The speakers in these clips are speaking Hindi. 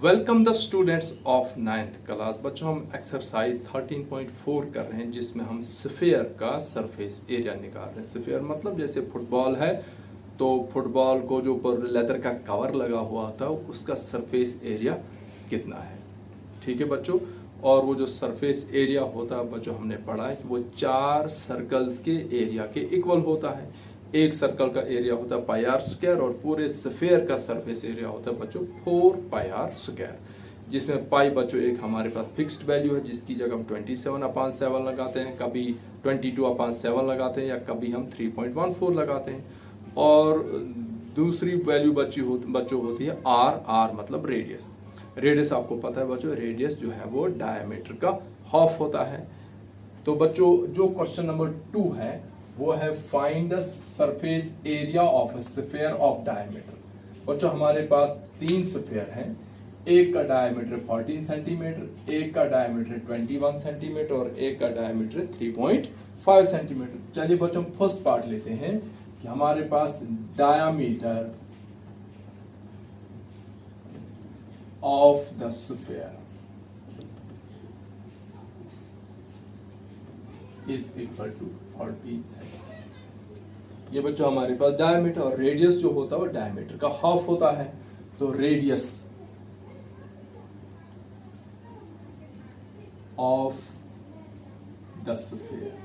Welcome the students of 9th class. बच्चों हम एक्सरसाइज 13.4 कर रहे हैं जिसमें हम स्फीयर का सरफेस एरिया निकाल रहे हैं। स्फीयर मतलब जैसे फुटबॉल है तो फुटबॉल को जो ऊपर लेदर का कवर लगा हुआ था उसका सरफेस एरिया कितना है। ठीक है बच्चों, और वो जो सरफेस एरिया होता है बच्चों हमने पढ़ा है कि वो 4 सर्कल्स के एरिया के इक्वल होता है। एक सर्कल का एरिया होता है पाई आर स्क्वायर और पूरे स्फीयर का सरफेस एरिया होता है बच्चों 4 पाई आर स्क्वायर, जिसमें पाई बच्चों एक हमारे पास फिक्स्ड वैल्यू है जिसकी जगह हम 27/7 लगाते हैं, कभी 22/7 लगाते हैं या कभी हम 3.14 लगाते हैं। और दूसरी वैल्यू बच्चों होती है आर मतलब रेडियस। रेडियस आपको पता है बच्चों, रेडियस जो है वो डायमीटर का हाफ होता है। तो बच्चों जो क्वेश्चन नंबर 2 है वो है find the surface area of a sphere of diameter. बच्चों हमारे पास 3 स्फीयर हैं, एक का डायमीटर 14 सेंटीमीटर, एक का डायमीटर 21 सेंटीमीटर और एक का डायमीटर 3.5 सेंटीमीटर। चलिए बच्चों फर्स्ट पार्ट लेते हैं कि हमारे पास diameter of the sphere is equal to 14 centimetre. ये बच्चों हमारे पास डायमीटर और रेडियस जो होता है वो डायमीटर का हाफ होता है। तो radius of the sphere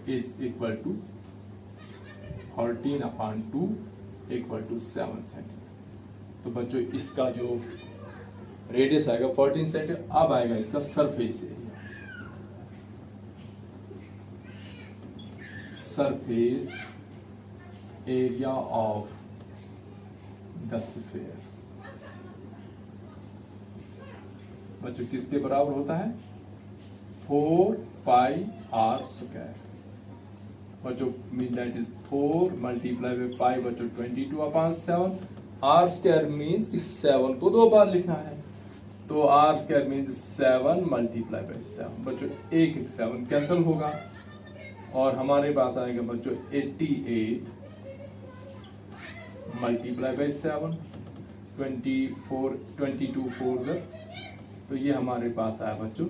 is equal to 14/2 equal to 7 centimetre. तो बच्चों इसका जो रेडियस आएगा 14 सेंटीमीटर। अब आएगा इसका surface area. Surface area of the sphere बच्चों किसके बराबर होता है 4 पाई आर स्क्वायर। बच्चों mean that is 4 multiply by pi बच्चों 22/7। आर स्क्वायर मीन्स कि 7 को 2 बार लिखना है, तो r square means 7 multiply by 7। बच्चों एक 7 कैंसिल होगा और हमारे पास आएगा बच्चों 88 मल्टीप्लाई बाय 7, 22 4 तो ये हमारे पास आया बच्चों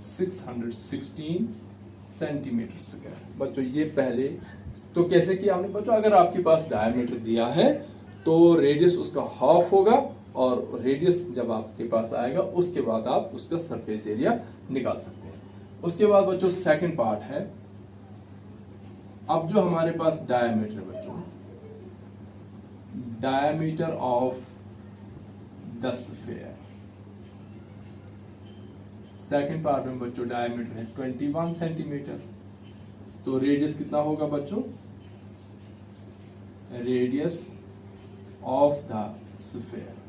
616 सेंटीमीटर स्क्वायर। बच्चों ये पहले तो कैसे किया हमने बच्चों, अगर आपके पास डायमीटर दिया है तो रेडियस उसका हाफ होगा और रेडियस जब आपके पास आएगा उसके बाद आप उसका सरफेस एरिया निकाल सकते हैं। उसके बाद बच्चों सेकंड पार्ट है, अब जो हमारे पास डायमीटर बच्चों diameter of the sphere, second part में बच्चों डायमीटर है 21 सेंटीमीटर। तो रेडियस कितना होगा बच्चों, radius of the sphere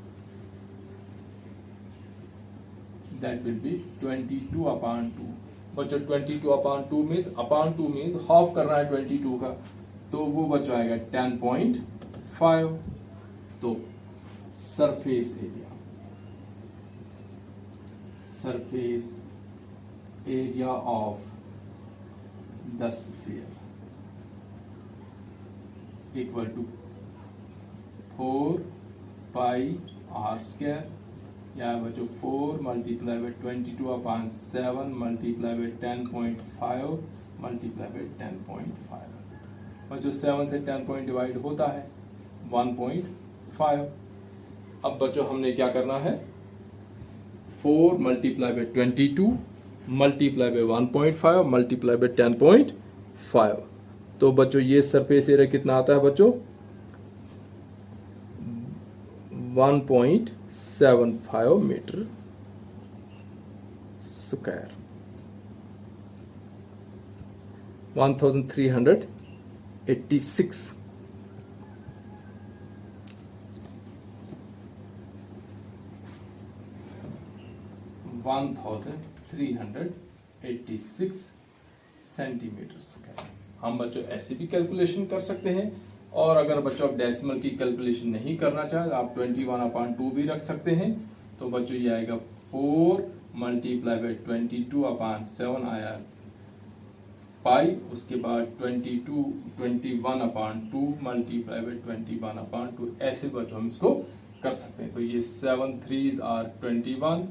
that will be 22/2। बच्चों 22/2 मीन्स हाफ करना है 22 का, तो वो बच्चों आएगा 10.5। तो surface area of the sphere equal to 4 pi r square या बच्चों 4 multiply by 22/7 multiply by 10.5 multiply by 10.5। बच्चों 7 से 10 पॉइंट डिवाइड होता है 1.5। अब बच्चों हमने क्या करना है 4 multiply bye 22 multiply by 1.5 multiply by 10.5। तो बच्चों ये सरफेस एरिया कितना आता है बच्चों 1.75 मीटर स्क्वायर, 1386। Centimetre square. हम बच्चों ऐसे भी कैलकुलेशन कर सकते हैं, और अगर बच्चों आप डेसिमल की कैलकुलेशन नहीं करना चाहें आप 21/2 भी रख सकते हैं। तो बच्चों ये आएगा 4 मल्टीप्लाई बाय 22/7 आया पाई, उसके बाद 21/2 मल्टीप्लाई बाई 21/2, ऐसे बच्चों हम इसको कर सकते हैं। तो ये 7 3s are 21,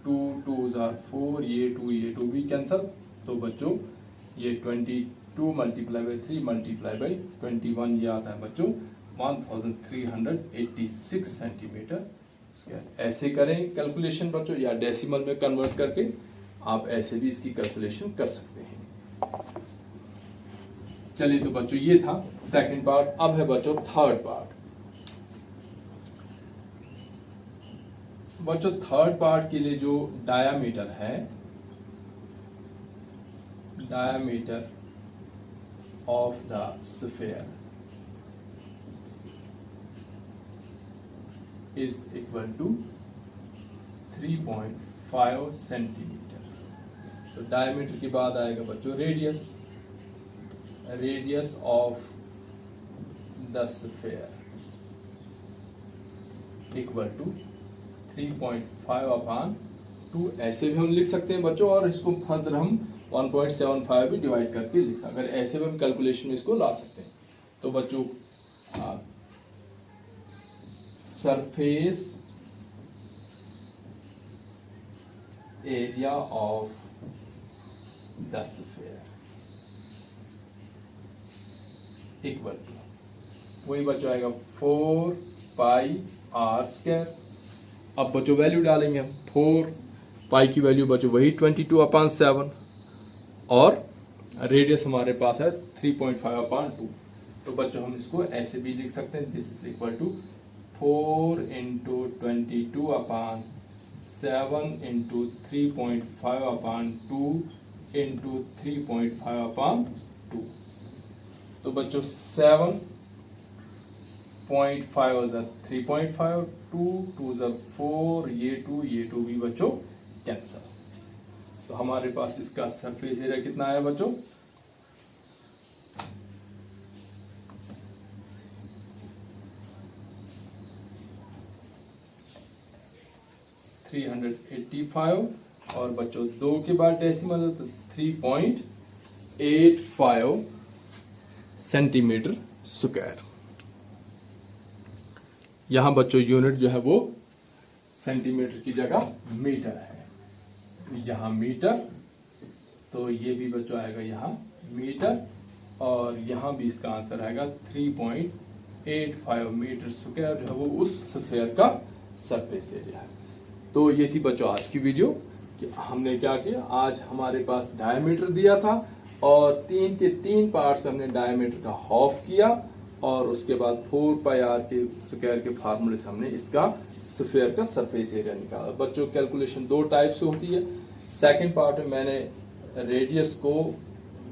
2 2s are 4, ये 2 भी कैंसल, तो बच्चों ये 22 मल्टीप्लाई बाई 3 मल्टीप्लाई बाई 21, ये आता है बच्चों 1386 सेंटीमीटर स्क्वायर। ऐसे करें कैलकुलेशन बच्चों, या डेसिमल में कन्वर्ट करके आप ऐसे भी इसकी कैलकुलेशन कर सकते हैं। चलिए तो बच्चों ये था सेकंड पार्ट। अब है बच्चों थर्ड पार्ट। बच्चों थर्ड पार्ट के लिए जो डायामीटर है, diameter of the sphere is equal to 3.5 centimetre. तो डायमीटर के बाद आएगा बच्चों radius, radius of the sphere equal to 3.5/2, ऐसे भी हम लिख सकते हैं बच्चों, और इसको फर्दर हम 1.75 भी डिवाइड करके लिख सकते हैं। अगर ऐसे भी हम कैलकुलेशन में इसको ला सकते हैं। तो बच्चों surface area of the sphere equal to, वही बच्चों आएगा 4πr²। अब बच्चों वैल्यू डालेंगे हम, 4 पाई की वैल्यू बच्चों वही 22/7, और रेडियस हमारे पास है 3.5/2। तो बच्चों हम इसको ऐसे भी लिख सकते हैं, दिस इज इक्वल टू 4 × 22/7 × 3.5/2 × 3.5/2। तो बच्चों 7.5 3.5, 2 4, ये 2 भी बच्चों कैंसल। तो हमारे पास इसका सरफेस एरिया कितना आया बच्चों, 385, और बच्चों 2 के बाद डेसिमल है तो 3.85 सेंटीमीटर स्क्वायर। यहाँ बच्चों यूनिट जो है वो सेंटीमीटर की जगह मीटर है, यहाँ मीटर, तो ये भी बच्चों आएगा यहाँ मीटर, और यहाँ भी इसका आंसर आएगा 3.85 मीटर स्क्वायर जो है वो उस स्फीयर का सरफेस एरिया है। तो ये थी बच्चों आज की वीडियो कि हमने क्या किया। आज हमारे पास डायमीटर दिया था, और 3 के 3 पार्ट्स हमने डायमीटर का हाफ किया, और उसके बाद 4πr के स्क्वायर के फार्मूले से हमने इसका स्फीयर का सरफेस एरिया निकाला। बच्चों कैलकुलेशन 2 टाइप से होती है। सेकंड पार्ट में मैंने रेडियस को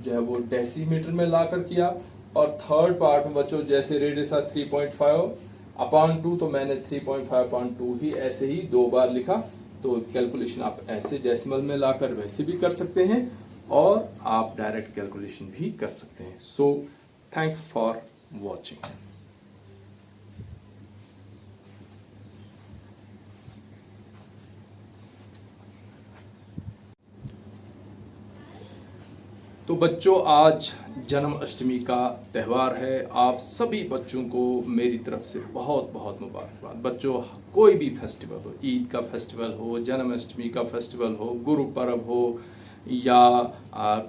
जो है वो डेसीमीटर में लाकर किया, और थर्ड पार्ट में बच्चों जैसे रेडियस था 3.5/2, तो मैंने 3.5/2 ही ऐसे ही 2 बार लिखा। तो कैलकुलेशन आप ऐसे डेसिमल में लाकर वैसे भी कर सकते हैं, और आप डायरेक्ट कैलकुलेशन भी कर सकते हैं। So thanks for watching. तो बच्चों आज जन्माष्टमी का त्यौहार है। आप सभी बच्चों को मेरी तरफ से बहुत बहुत मुबारकबाद। बच्चों कोई भी फेस्टिवल हो, ईद का फेस्टिवल हो, जन्माष्टमी का फेस्टिवल हो, गुरु पर्व हो, या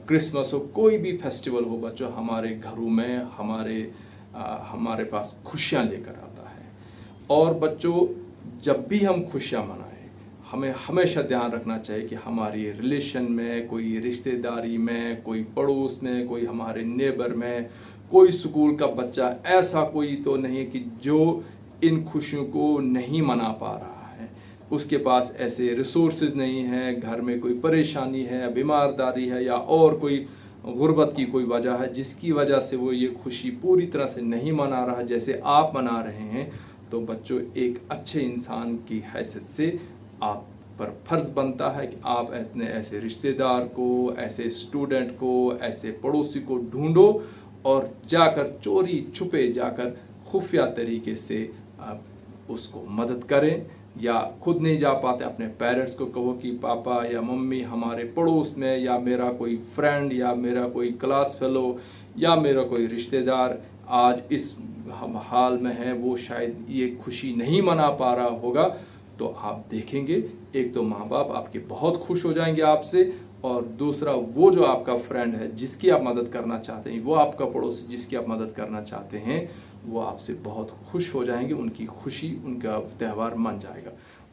क्रिसमस हो, कोई भी फेस्टिवल हो बच्चों, हमारे घरों में हमारे पास खुशियाँ लेकर आता है। और बच्चों जब भी हम खुशियाँ मनाएं, हमें हमेशा ध्यान रखना चाहिए कि हमारी रिलेशन में, कोई रिश्तेदारी में, कोई पड़ोस में, कोई हमारे नेबर में, कोई स्कूल का बच्चा ऐसा कोई तो नहीं है कि जो इन खुशियों को नहीं मना पा रहा है, उसके पास ऐसे रिसोर्सेज नहीं है, घर में कोई परेशानी है, बीमारदारी है, या और कोई गुर्बत की कोई वजह है जिसकी वजह से वो ये खुशी पूरी तरह से नहीं मना रहा जैसे आप मना रहे हैं। तो बच्चों एक अच्छे इंसान की हैसियत से आप पर फर्ज बनता है कि आप अपने ऐसे रिश्तेदार को, ऐसे स्टूडेंट को, ऐसे पड़ोसी को ढूंढो, और जाकर चोरी छुपे जाकर खुफिया तरीके से आप उसको मदद करें, या खुद नहीं जा पाते, अपने पेरेंट्स को कहो कि पापा या मम्मी हमारे पड़ोस में या मेरा कोई फ्रेंड या मेरा कोई क्लास फेलो या मेरा कोई रिश्तेदार आज इस हाल में है, वो शायद ये खुशी नहीं मना पा रहा होगा। तो आप देखेंगे, एक तो माँ बाप आपके बहुत खुश हो जाएंगे आपसे, और दूसरा वो जो आपका फ्रेंड है जिसकी आप मदद करना चाहते हैं, वो आपका पड़ोसी जिसकी आप मदद करना चाहते हैं, वो आपसे बहुत खुश हो जाएंगे, उनकी खुशी, उनका त्यौहार मन जाएगा।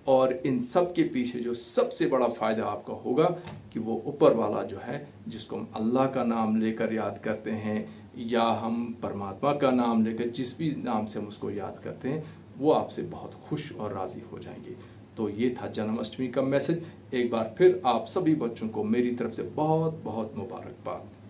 और इन सब के पीछे जो सबसे बड़ा फ़ायदा आपका होगा कि वो ऊपर वाला जो है, जिसको हम अल्लाह का नाम लेकर याद करते हैं या हम परमात्मा का नाम लेकर जिस भी नाम से हम उसको याद करते हैं, वो आपसे बहुत खुश और राज़ी हो जाएंगे। तो ये था जन्माष्टमी का मैसेज। एक बार फिर आप सभी बच्चों को मेरी तरफ से बहुत बहुत मुबारकबाद।